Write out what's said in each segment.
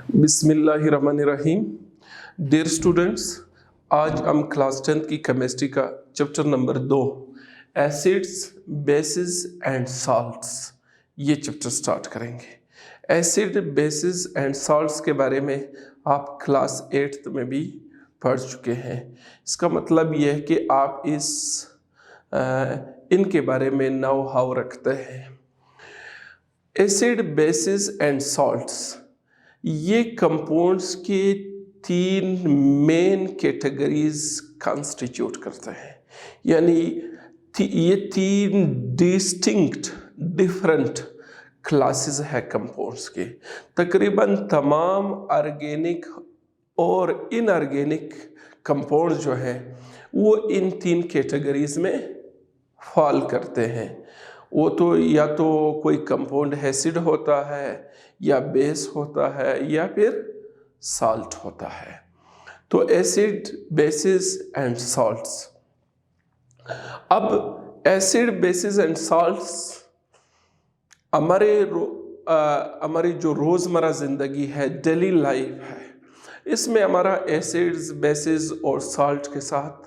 बिस्मिल्लाहिर्रहमानिर्रहीम। Dear students, आज हम क्लास 10th की केमिस्ट्री का chapter number 2 acids, basis and salts ये चैप्टर स्टार्ट करेंगे। एसिड, बेसिस एंड साल्ट्स के बारे में आप क्लास 8th में भी पढ़ चुके हैं। इसका मतलब ये है कि आप इनके बारे में नो हाउ रखते हैं। एसिड, बेसिस एंड साल्ट्स ये कंपाउंड्स के 3 मेन कैटेगरीज कंस्टिट्यूट करते हैं, यानी ये 3 डिस्टिंक्ट डिफरेंट क्लासेस है कंपाउंड्स के। तकरीबन तमाम ऑर्गेनिक और इनऑर्गेनिक कंपाउंड जो है वो इन 3 कैटेगरीज में फॉल करते हैं। वो तो या तो कोई कंपाउंड एसिड होता है या बेस होता है या फिर साल्ट होता है। तो एसिड, बेसिस एंड साल्ट्स। अब एसिड, बेसिस एंड साल्ट्स हमारी जो रोज़मर्रा ज़िंदगी है, डेली लाइफ है, इसमें हमारा एसिड्स, बेसिस और साल्ट के साथ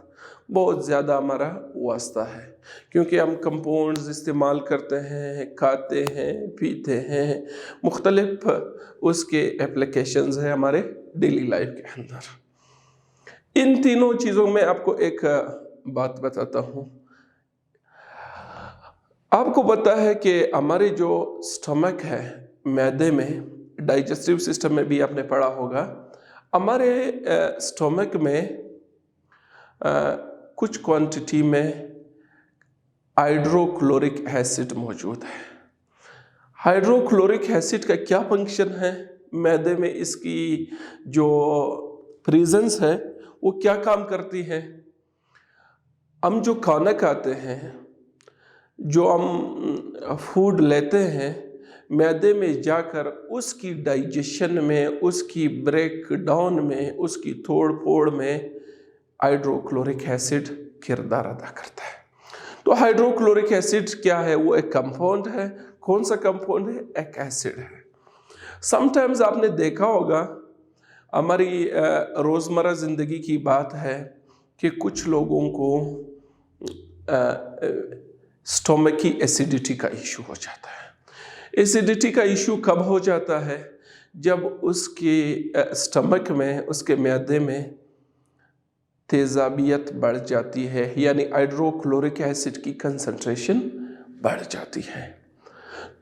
बहुत ज़्यादा हमारा वास्ता है, क्योंकि हम कंपाउंड्स इस्तेमाल करते हैं, खाते हैं, पीते हैं, मुख्तलिफ उसके एप्लीकेशंस हैं हमारे डेली लाइफ के अंदर। इन तीनों चीज़ों में आपको एक बात बताता हूँ। आपको पता है कि हमारे जो स्टमक है, मैदे में, डाइजेस्टिव सिस्टम में भी आपने पढ़ा होगा, हमारे स्टमक में कुछ क्वांटिटी में हाइड्रोक्लोरिक एसिड मौजूद है। हाइड्रोक्लोरिक एसिड का क्या फंक्शन है मैदे में? इसकी जो प्रेजेंस है वो क्या काम करती है? हम जो खाना खाते हैं, जो हम फूड लेते हैं, मैदे में जाकर उसकी डाइजेशन में, उसकी ब्रेक डाउन में, उसकी तोड़ फोड़ में हाइड्रोक्लोरिक एसिड किरदार अदा करता है। तो हाइड्रोक्लोरिक एसिड क्या है? वो एक कंपाउंड है। कौन सा कंपाउंड है? एक एसिड है। समटाइम्स आपने देखा होगा, हमारी रोज़मर्रा ज़िंदगी की बात है कि कुछ लोगों को स्टोमक की एसिडिटी का इशू हो जाता है। एसिडिटी का इशू कब हो जाता है? जब उसके स्टमक में, उसके मैदे में तेज़ाबियत बढ़ जाती है, यानी हाइड्रोक्लोरिक एसिड की कंसंट्रेशन बढ़ जाती है।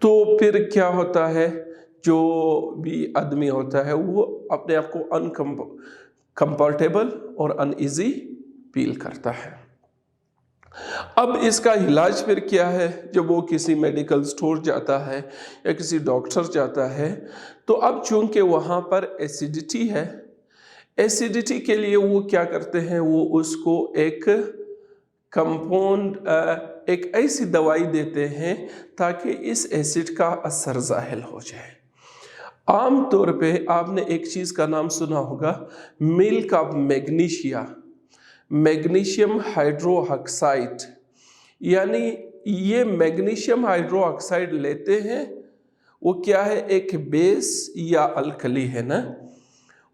तो फिर क्या होता है, जो भी आदमी होता है वो अपने आप को अनकंफर्टेबल और अनईजी फील करता है। अब इसका इलाज फिर क्या है? जब वो किसी मेडिकल स्टोर जाता है या किसी डॉक्टर जाता है, तो अब चूंकि वहाँ पर एसिडिटी है, एसिडिटी के लिए वो क्या करते हैं, वो उसको एक कंपाउंड, एक ऐसी दवाई देते हैं ताकि इस एसिड का असर ज़ाहिर हो जाए। आम तौर पे आपने एक चीज़ का नाम सुना होगा, milk of magnesia, magnesium hydroxide. यानी ये मैग्नीशियम हाइड्रोक्साइड लेते हैं, वो क्या है, एक बेस या अल्कली है ना।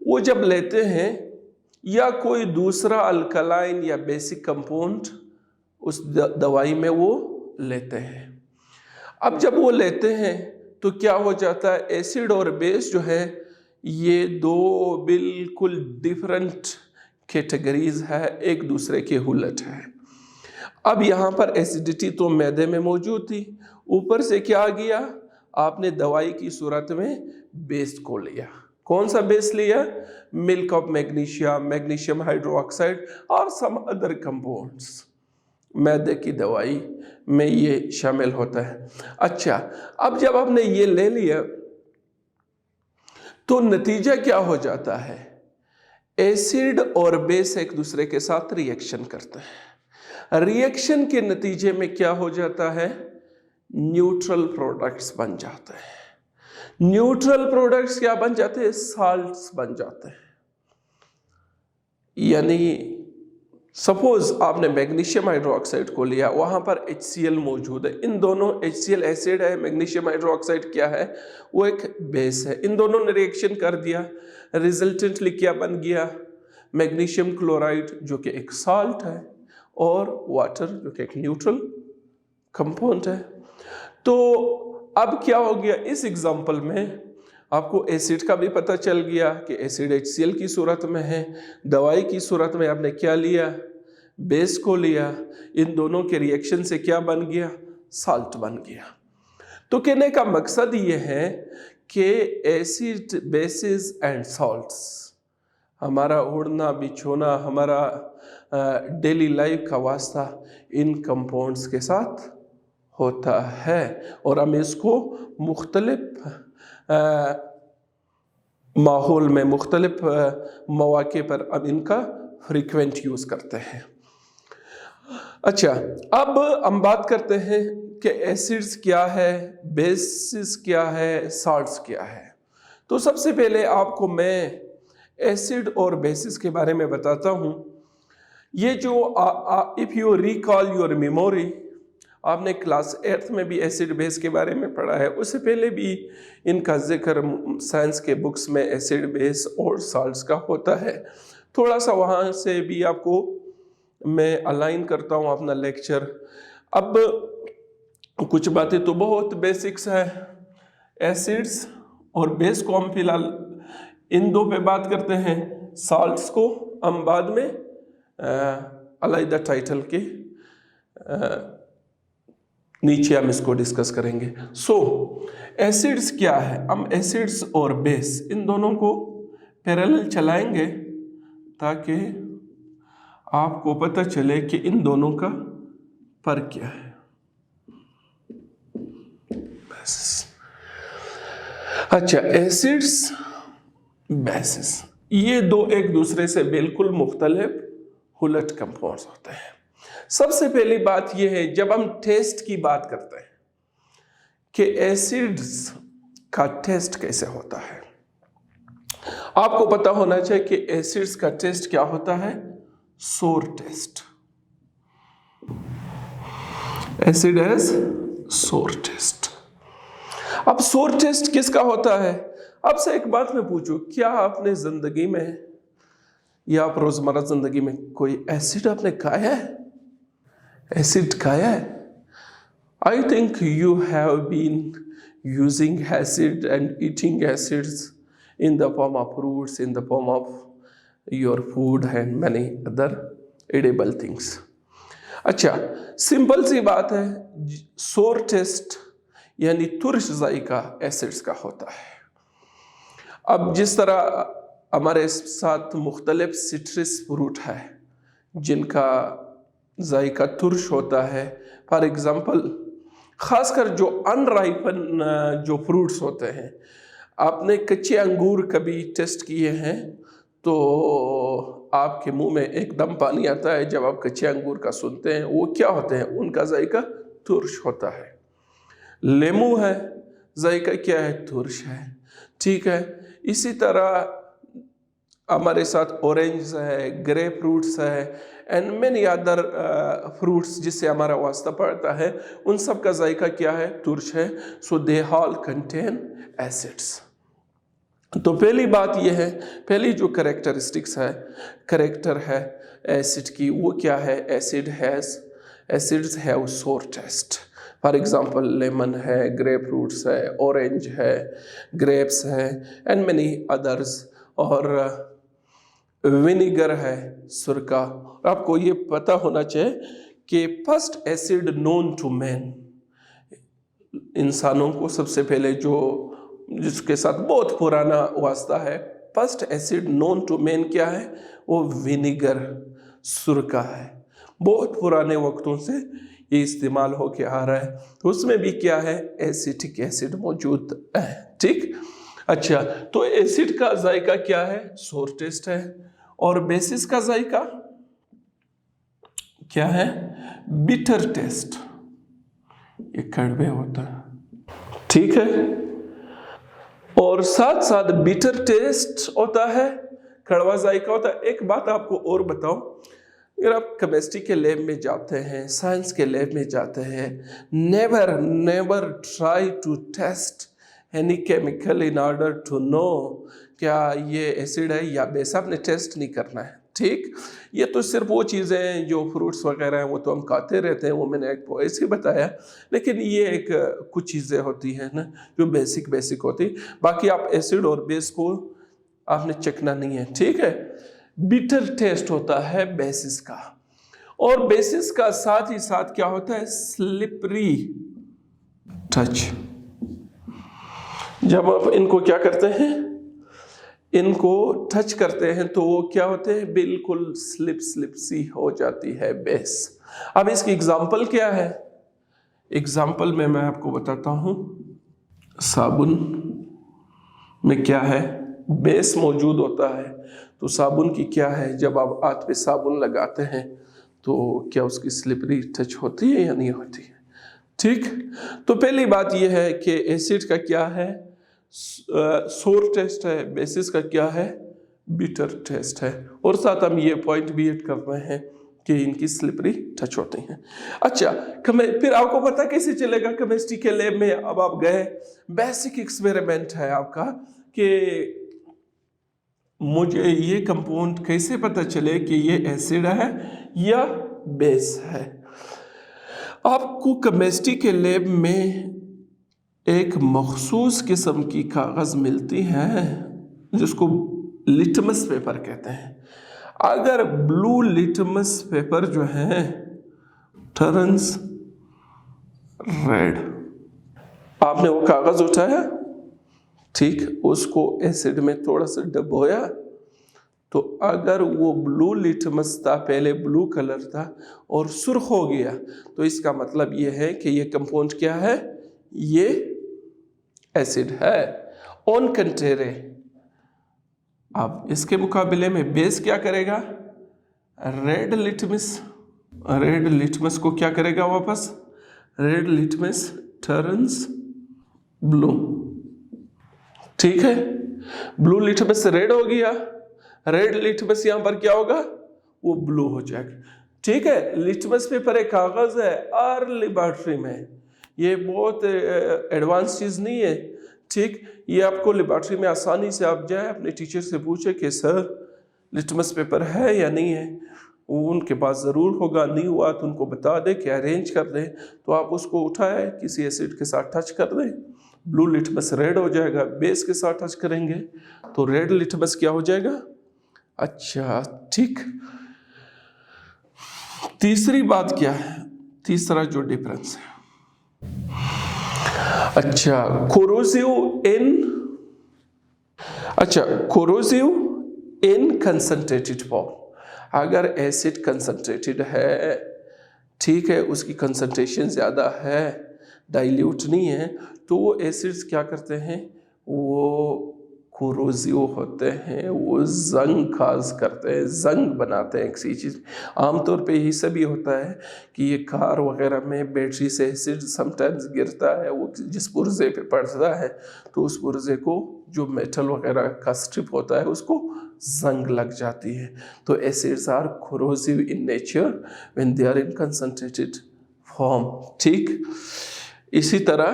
वो जब लेते हैं या कोई दूसरा अल्कलाइन या बेसिक कंपाउंड उस दवाई में वो लेते हैं। अब जब वो लेते हैं तो क्या हो जाता है, एसिड और बेस जो है ये दो बिल्कुल डिफरेंट कैटेगरीज है, एक दूसरे के उलट है। अब यहाँ पर एसिडिटी तो मैदे में मौजूद थी, ऊपर से क्या आ गया, आपने दवाई की सूरत में बेस को लिया। कौन सा बेस लिया? Milk of magnesia, magnesium hydroxide और सम अदर कंपाउंड्स। मैदे की दवाई में ये शामिल होता है। अच्छा, अब जब आपने ये ले लिया तो नतीजा क्या हो जाता है? एसिड और बेस एक दूसरे के साथ रिएक्शन करते हैं। रिएक्शन के नतीजे में क्या हो जाता है? न्यूट्रल प्रोडक्ट्स बन जाते हैं। न्यूट्रल प्रोडक्ट्स क्या बन जाते हैं? साल्ट्स बन जाते हैं। यानी सपोज आपने मैग्नीशियम हाइड्रोक्साइड को लिया, वहाँ पर HCl मौजूद है, इन दोनों HCl एसिड है, मैग्नीशियम हाइड्रोक्साइड क्या है, वो एक बेस है। इन दोनों ने रिएक्शन कर दिया, रिजल्टेंटली क्या बन गया, मैग्नीशियम क्लोराइड जो कि एक साल्ट है और वाटर जो कि एक न्यूट्रल कंपाउंड है। तो अब क्या हो गया, इस एग्जाम्पल में आपको एसिड का भी पता चल गया कि एसिड HCl की सूरत में है, दवाई की सूरत में आपने क्या लिया, बेस को लिया, इन दोनों के रिएक्शन से क्या बन गया, साल्ट बन गया। तो कहने का मकसद ये है कि एसिड, बेसिस एंड सॉल्ट्स, हमारा उड़ना बिछोना, हमारा डेली लाइफ का वास्ता इन कंपाउंड्स के साथ होता है और हम इसको मुख्तलिफ माहौल में, मुख्तलिफ मौके पर अब इनका फ्रीक्वेंट यूज़ करते हैं। अच्छा, अब हम बात करते हैं कि एसिड्स क्या है, बेसिस क्या है, सॉल्ट्स क्या है। तो सबसे पहले आपको मैं एसिड और बेसिस के बारे में बताता हूँ। ये जो if you recall your memory, आपने क्लास 8th में भी एसिड बेस के बारे में पढ़ा है, उससे पहले भी इनका जिक्र साइंस के बुक्स में एसिड बेस और सॉल्ट्स का होता है। थोड़ा सा वहाँ से भी आपको मैं अलाइन करता हूँ अपना लेक्चर। अब कुछ बातें तो बहुत बेसिक्स है, एसिड्स और बेस को हम फिलहाल इन दो पे बात करते हैं, सॉल्ट्स को हम बाद में अलग टाइटल के नीचे हम इसको डिस्कस करेंगे। सो एसिड्स क्या है, हम एसिड्स और बेस इन दोनों को पैरेलल चलाएंगे ताकि आपको पता चले कि इन दोनों का फर्क क्या है। अच्छा, एसिड्स, बेसिस, ये दो एक दूसरे से बिल्कुल मुख्तलिफ उलट कंपाउंड्स होते हैं। सबसे पहली बात यह है, जब हम टेस्ट की बात करते हैं कि एसिड्स का टेस्ट कैसे होता है, आपको पता होना चाहिए कि एसिड्स का टेस्ट क्या होता है, सोर टेस्ट। एसिड हैज सोर टेस्ट। अब सोर टेस्ट किसका होता है? अब से एक बात मैं पूछूं, क्या आपने जिंदगी में या आप रोजमर्रा जिंदगी में कोई एसिड आपने खाया है? एसिड खाया है? I think you have been using acid and eating acids in the form of fruits, in the form of your food and many other edible things. अच्छा, सिंपल सी बात है, सोर टेस्ट यानी तुर्श जायका एसिड्स का होता है। अब जिस तरह हमारे साथ मुख्तलिफ सिट्रस फ्रूट है जिनका जायका तुर्श होता है, फॉर एग्ज़ाम्पल ख़ासकर जो अनराइपन जो फ्रूट्स होते हैं, आपने कच्चे अंगूर कभी टेस्ट किए हैं तो आपके मुंह में एकदम पानी आता है जब आप कच्चे अंगूर का सुनते हैं। वो क्या होते हैं? उनका जायका तुर्श होता है। लेमू है, जायका क्या है? तुर्श है। ठीक है, इसी तरह हमारे साथ ऑरेंज है, ग्रेप फ्रूट्स है एंड मेनी अदर फ्रूट्स जिससे हमारा वास्ता पड़ता है, उन सब का जायका क्या है? तुर्श है। सो दे ऑल कंटेन एसिड्स। तो पहली बात यह है, पहली जो करेक्टरिस्टिक्स है, करेक्टर है एसिड की, वो क्या है? Acids have sour taste. For example lemon है, ग्रेप फ्रूट्स है, ऑरेंज है, ग्रेप्स है एंड मेनी अदर्स, और विनेगर है, सुरका। आपको ये पता होना चाहिए कि first acid known to man, इंसानों को सबसे पहले जो जिसके साथ बहुत पुराना वास्ता है, first acid known to man क्या है? वो विनेगर, सुरका है। बहुत पुराने वक्तों से ये इस्तेमाल होके आ रहा है। तो उसमें भी क्या है? एसिटिक एसिड मौजूद है। ठीक, अच्छा, तो एसिड का जायका क्या है? सोर टेस्ट है। और बेसिस का जायका क्या है? बिटर टेस्ट, ये कड़वे होता है। ठीक है, और साथ साथ बिटर टेस्ट होता है, कड़वा जायका होता है। एक बात आपको और बताऊं, अगर आप केमिस्ट्री के लैब में जाते हैं, साइंस के लैब में जाते हैं, never try to taste any chemical in order to know क्या ये एसिड है या बेस, आपने टेस्ट नहीं करना है, ठीक। ये तो सिर्फ वो चीज़ें हैं जो फ्रूट्स वगैरह हैं वो तो हम खाते रहते हैं, वो मैंने एक ऐसे बताया, लेकिन ये एक कुछ चीज़ें होती हैं ना जो बेसिक होती, बाकी आप एसिड और बेस को आपने चखना नहीं है, ठीक है। बिटर टेस्ट होता है बेसिस का, और बेसिस का साथ ही साथ क्या होता है, स्लिपरी टच। जब आप इनको क्या करते हैं, इनको टच करते हैं तो वो क्या होते हैं, बिल्कुल स्लिप सी हो जाती है बेस। अब इसकी एग्जांपल क्या है, एग्जांपल में मैं आपको बताता हूं। साबुन में क्या है, बेस मौजूद होता है, तो साबुन की क्या है, जब आप हाथ पे साबुन लगाते हैं तो क्या उसकी स्लिपरी टच होती है या नहीं होती है, ठीक। तो पहली बात यह है कि एसिड का क्या है, सोर टेस्ट है, बेसिस का क्या है, बिटर टेस्ट है, और साथ हम ये पॉइंट भी ऐड कर रहे हैं कि इनकी स्लिपरी टच होती हैं। अच्छा, फिर आपको पता कैसे चलेगा केमिस्ट्री के लैब में, अब आप गए, बेसिक एक्सपेरिमेंट है आपका कि मुझे ये कंपाउंड कैसे पता चले कि ये एसिड है या बेस है। आपको केमिस्ट्री के लैब में एक मखसूस किस्म की कागज़ मिलती है जिसको लिटमस पेपर कहते हैं। अगर ब्लू लिटमस पेपर जो है टर्न्स रेड, आपने वो कागज़ उठाया, ठीक, उसको एसिड में थोड़ा सा डुबोया, तो अगर वो ब्लू लिटमस था, पहले ब्लू कलर था और सुर्ख हो गया, तो इसका मतलब ये है कि ये कंपाउंड क्या है, ये एसिड है। ऑन कंट्रेरे, अब इसके मुकाबले में बेस क्या करेगा, रेड लिटमस को क्या करेगा वापस, रेड लिटमस टर्न्स ब्लू, ठीक है। ब्लू लिटमस रेड हो गया, रेड लिटमस यहां पर क्या होगा, वो ब्लू हो जाएगा, ठीक है। लिटमस पेपर एक कागज है, और लेबोरेटरी में ये बहुत एडवांस चीज नहीं है, ठीक। ये आपको लेबोरेटरी में आसानी से आप जाए अपने टीचर से पूछे कि सर लिटमस पेपर है या नहीं है, वो उनके पास ज़रूर होगा, नहीं हुआ तो उनको बता दे कि अरेंज कर दे, तो आप उसको उठाए किसी एसिड के साथ टच कर दें, ब्लू लिटमस रेड हो जाएगा, बेस के साथ टच करेंगे तो रेड लिटमस क्या हो जाएगा। अच्छा, ठीक। तीसरी बात क्या है, तीसरा जो डिफरेंस है, अच्छा कोरोसिव इन कंसंट्रेटेड फॉर्म। अगर एसिड कंसंट्रेटेड है, ठीक है, उसकी कंसंट्रेशन ज़्यादा है, डाइल्यूट नहीं है, तो वो एसिड्स क्या करते हैं, वो कोरोसिव होते हैं, वो जंग खास करते हैं, जंग बनाते हैं किसी चीज़। आमतौर पे यही सभी होता है कि ये कार वगैरह में बैटरी से एसिड समटाइम्स गिरता है, वो जिस पुर्जे पे पड़ता है तो उस पुर्जे को जो मेटल वगैरह का स्ट्रिप होता है उसको जंग लग जाती है। तो acids are corrosive in nature when they are in concentrated form, ठीक। इसी तरह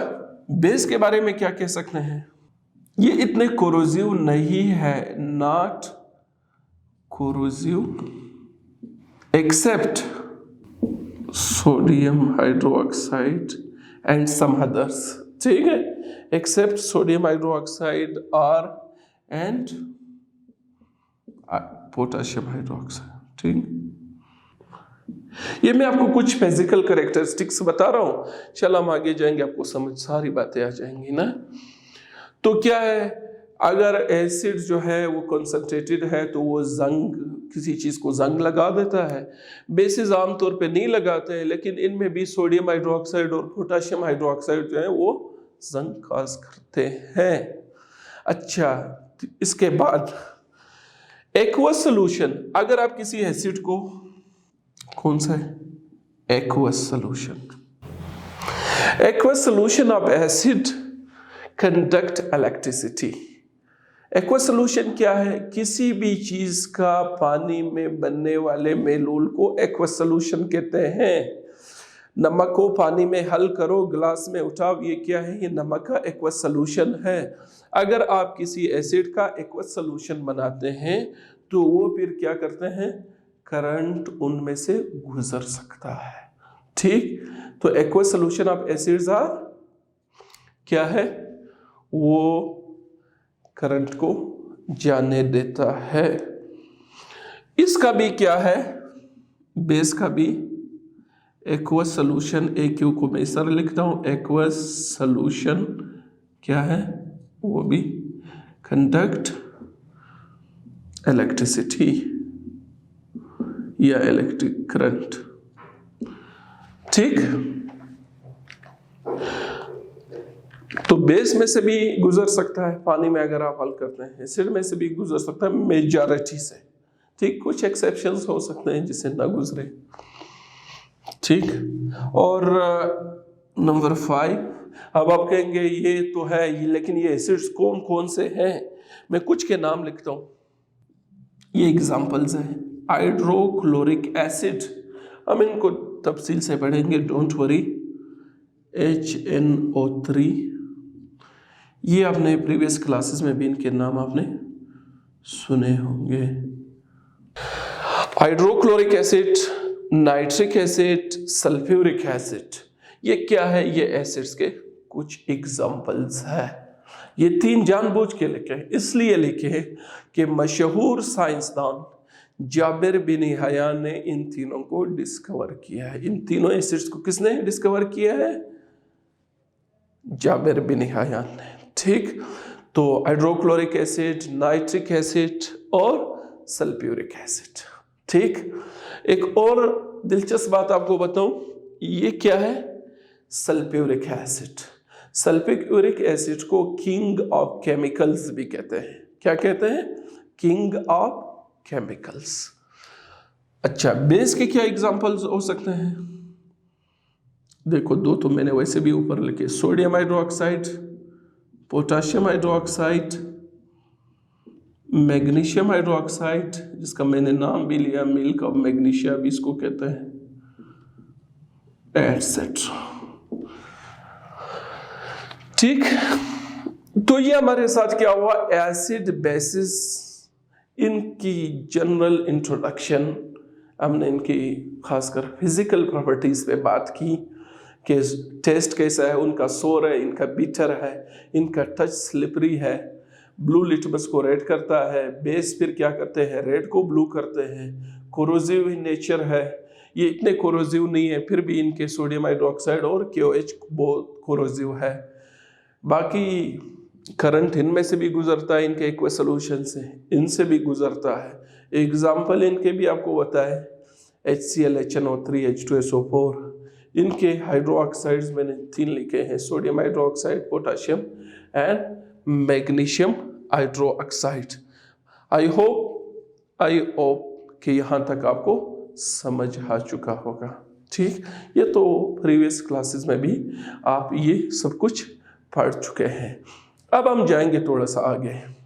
बेस के बारे में क्या कह सकते हैं, ये इतने कोरोसिव नहीं है, not corrosive except sodium hydroxide and some others, ठीक है, एक्सेप्ट सोडियम हाइड्रोक्साइड और एंड पोटेशियम हाइड्रोक्साइड, ठीक। ये मैं आपको कुछ फिजिकल कैरेक्टरिस्टिक्स बता रहा हूँ, चलो हम आगे जाएंगे, आपको समझ सारी बातें आ जाएंगी ना। तो क्या है, अगर एसिड जो है वो कंसंट्रेटेड है तो वो जंग, किसी चीज़ को जंग लगा देता है। बेसिस आमतौर पे नहीं लगाते हैं, लेकिन इनमें भी सोडियम हाइड्रोक्साइड और पोटेशियम हाइड्रोक्साइड जो है वो जंग काज करते हैं। अच्छा, इसके बाद एक्वस सोल्यूशन, अगर आप किसी एसिड को, कौन सा है, aqueous solution of acid conduct electricity aqua solution क्या है? किसी भी चीज का पानी में बनने वाले मेलूल को एक्वा सोल्यूशन कहते हैं। नमक को पानी में हल करो, गिलास में उठाओ, ये क्या है? ये नमक का एक्वा सोल्यूशन है। अगर आप किसी एसिड का एक्वा सोल्यूशन बनाते हैं तो वो फिर क्या करते हैं? करंट उनमें से गुजर सकता है। ठीक, तो aqua solution of acids are क्या है? वो करंट को जाने देता है। इसका भी क्या है? बेस का भी एक्वा सोल्यूशन, AQ को मैं इस तरह लिखता हूं, एक्वा सोल्यूशन क्या है? वो भी कंडक्ट इलेक्ट्रिसिटी या इलेक्ट्रिक करंट। ठीक, तो बेस में से भी गुजर सकता है, पानी में अगर आप हल करते हैं, एसिड में से भी गुजर सकता है मेजॉरिटी से। ठीक, कुछ एक्सेप्शंस हो सकते हैं जिससे ना गुजरे। ठीक, और नंबर 5, अब आप कहेंगे ये तो है ये, लेकिन ये एसिड्स कौन कौन से हैं? मैं कुछ के नाम लिखता हूं, ये एग्जांपल्स हैं। हाइड्रोक्लोरिक एसिड, हम इनको तफसील से पढ़ेंगे, डोंट वरी। HNO3, ये आपने प्रीवियस क्लासेस में भी इनके नाम आपने सुने होंगे। Hydrochloric acid, nitric acid, sulphuric acid, ये क्या है? ये एसिड्स के कुछ एग्जांपल्स है। ये 3 जानबूझ के लिखे हैं, इसलिए लिखे हैं कि मशहूर साइंसदान जाबिर बिन हयान ने इन तीनों को डिस्कवर किया है। इन तीनों एसिड्स को किसने डिस्कवर किया है? जाबिर बिन हयान ने। ठीक, तो हाइड्रोक्लोरिक एसिड, नाइट्रिक एसिड और सल्फ्यूरिक एसिड। ठीक, एक और दिलचस्प बात आपको बताऊं, ये क्या है? Sulphuric acid. सल्फ्यूरिक एसिड को किंग ऑफ केमिकल्स भी कहते हैं। क्या कहते हैं? King of chemicals. अच्छा, बेस के क्या एग्जांपल्स हो सकते हैं? देखो, 2 तो मैंने वैसे भी ऊपर लिखे, sodium hydroxide, potassium hydroxide, magnesium hydroxide, जिसका मैंने नाम भी लिया, मिल्क ऑफ मैग्नीशिया भी इसको कहते हैं, एटसेट्रा। ठीक, तो ये हमारे साथ क्या हुआ? एसिड बेसिस, इनकी जनरल इंट्रोडक्शन, हमने इनकी खासकर फिजिकल प्रॉपर्टीज पे बात की कि टेस्ट कैसा है, उनका सोर है, इनका बीटर है, इनका टच स्लिपरी है, ब्लू लिटमस को रेड करता है, बेस फिर क्या करते हैं? रेड को ब्लू करते हैं, कोरोजिव नेचर है, ये इतने कोरोजिव नहीं है, फिर भी इनके सोडियम हाइड्रोक्साइड और KOH बहुत कोरोजिव है। बाकी करंट इनमें से भी गुजरता है, इनके एक्वा सोल्यूशन से, इनसे भी गुजरता है। एग्जाम्पल इनके भी आपको बताए, HCl, HNO3, H2SO4, इनके हाइड्रोक्साइड्स मैंने 3 लिखे हैं, sodium hydroxide, potassium and magnesium hydroxide. I hope कि यहाँ तक आपको समझ आ चुका होगा। ठीक, ये तो प्रीवियस क्लासेस में भी आप ये सब कुछ पढ़ चुके हैं। अब हम जाएंगे थोड़ा सा आगे।